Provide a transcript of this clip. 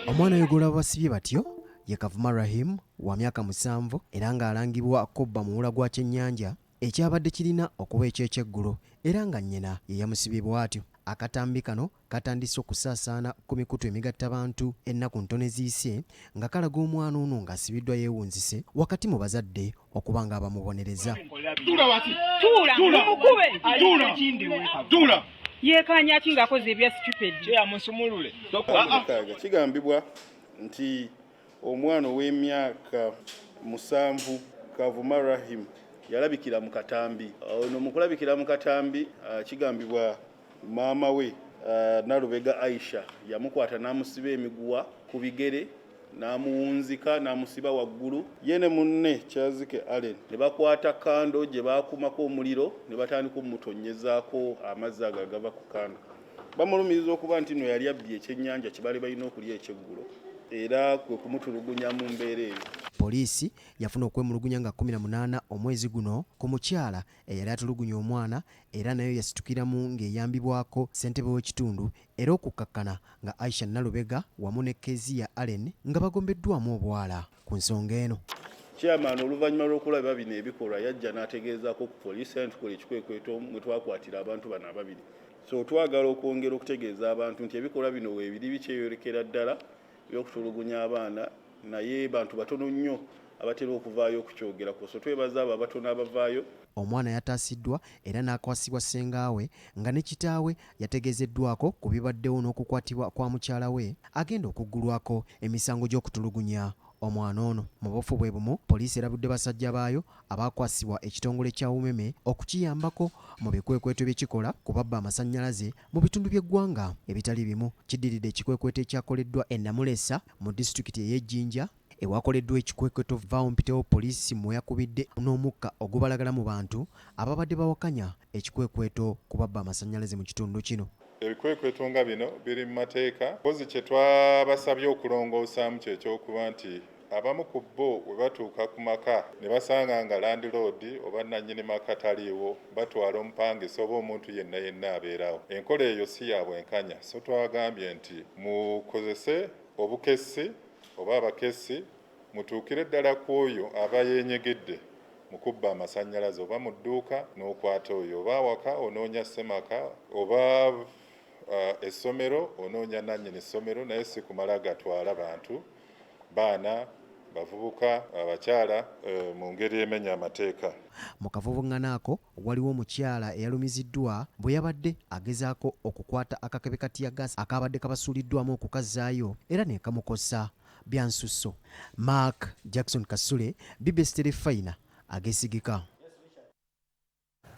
Omwana oyo basibye batyo ye Kavuma Rahim wa myaka 7 era ng'alangibwa kobba muwula gwa kyennyanja ekyabadde kirina okuba eky'ekyeggulo era nga nnyina ye yamusibye bw'atyo. Akatambi kano katandise okusaasaana ku mikutu emigattabantu ennaku ntono eziyise nga kalaga omwana ono ng'asibiddwa yeewunzise wakati mu bazadde okuba nga bamubonereza. Yeekanya ki ng'akoze ebya stupid musumulule. Kigambibwa nti omwana ow'emyaka 7 Kavuma Rahim yalabikira mu katambi. Ono mu kulabikira mu katambi kigambibwa maama we Nalubega Aisha yamukwata n'amusiba emiguwa ku bigere n'amuwunzika n'amusiba waggulu. Ye ne munne Kyazike Allen ne bakwata kando gye baakumako omuliro ne batandika omutonyezaako amazzi agava ku kando. Bamulumiriza okuba nti no yali abbye ekyennyanja kibali balina okulya ekyeggulo era kwe kumutulugunya mu mbeera eyo. Poliisi yafuna okwemulugunya nga 18 omwezi guno ku mukyala eyali atulugunya omwana era nayo yasitukiramu ng'eyambibwako ssentebe w'ekitundu era okukkakkana nga Aisha Nalubega wamu ne Kezia Allen nga bagombeddwamu obwala ku nsonga eno. Chairman oluvannyuma lw'okulaba bino ebikolwa yajja n'ategeezaako ku poliisi nti tukola ekikwekweto mwe twakwatira abantu bano ababiri. So twagala okwongera okutegeeza abantu nti ebikolwa bino weebiri bikyeyorekera ddala by'okutulugunya abaana naye bantu batono nnyo abatera okuvaayo okukyogerako. So twebaza abo abatono abavaayo. Omwana yataasiddwa era n'akwasibwa ssengaawe nga ne kitaawe yategeezeddwako ku bibaddewo n'okukwatibwa kwa mukyala we agenda okuggulwako emisango gy'okutulugunya omwana ono. Mu bufu bwe bumu poliisi erabudde basajja baayo abaakwasibwa ekitongole kya UMEME okukiyambako mu bikwekweto by'ekikola kubabba amasannyalaze mu bitundu by'eggwanga ebitali bimu. Kiddiridde ekikwekweto ekyakoleddwa e Namulesa mu disitulikiti ey'Ejjinja ewakoleddwa ekikwekweto vaawo mpitewo poliisi mwe yakubidde n'omukka ogubalagala mu bantu ababadde bawakanya ekikwekweto kubabba amasannyalaze mu kitundu kino. Ebikwekweto nga bino biri mu mateeka mpozi kye twabasabye okulongoosaamu kyekyokuba nti abamu ku bo we batuuka ku maka ne basanga nga landiroodi oba nannyini maka taliiwo batwala omupangisa oba omuntu yenna abeerawo. Enkola eyo si ya bwenkanya, so twagambye nti mukozese obukessi oba abakessi mutuukire ddala ku oyo aba yenyegedde mu kubba amasannyalaze oba mu dduuka n'okwata oyo oba awaka onoonya ssemaka oba essomero onoonya nannyini essomero naye si kumala gatwala bantu baana bavubuka abakyala mu ngeri emenya amateeka. Mu kavubuŋŋano ako waliwo omukyala eyalumiziddwa bwe yabadde agezaako okukwata akakebe katiyagasi akabadde kabasuuliddwamu okukazaayo era ne kamukosa byansusso. Mark Jackson Kasule, BBSKATI, Ageesigika.